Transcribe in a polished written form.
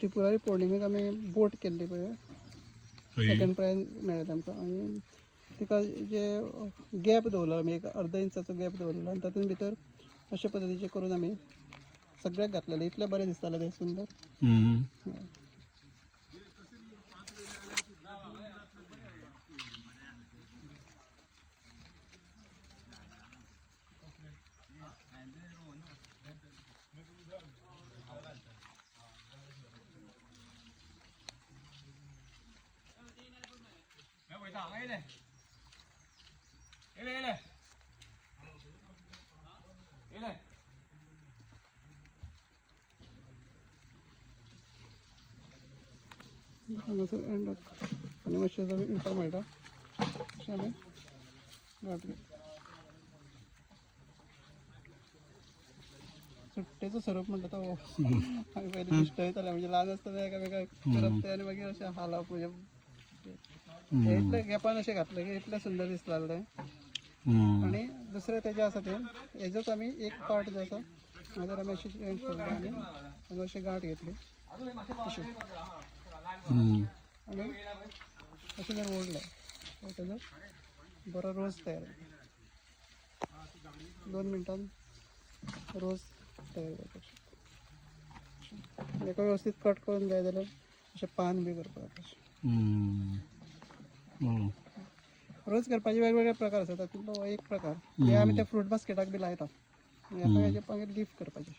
त्रिपुरारी पौर्णिमेक आमी बोट केल्ली पळय सेकंड प्राइज मेळ्ळें आमकां आनी तिका जे गॅप दवरलो आमी एक अर्द इंचाचो गॅप दवरलो आनी तातूंत भितर अशे पद्दतीचे करून आमी सगळ्याक घातलेले इतलें बरें दिसतालें तें सुंदर आनी मातशें जर इळपाक मेळटा अशें आमी घातलें सुट्टेचो स्वरूप म्हणटा तो आमी पयलीं दिश्टयताले म्हणजे ल्हान आसतना एकामेकाक करप तें आनी मागीर अशें हालप म्हणजे इतले गॅपान अशें घातलें की इतलें सुंदर दिसतालें तें आनी दुसरें तेजें आसा तें हेजोच आमी एक पार्ट जो आसा हाजर आमी अशें चेंज केल्लें आनी हांगा अशी गांठ घेतली अशी आनी अशें जर ओडलें तेजो बरो रोस तयार जाता 2 मिनटान रोस तयार जाता एका वेवस्थीत कट करून जाय जाल्यार अशें पान बी करपाक रोस करपाचे वेगवेगळे प्रकार आसा तातूंतलो हो एक प्रकार हे आमी त्या फ्रूट बास्केटाक बी लायतात हेका हेजे मागीर लीफ करपाचें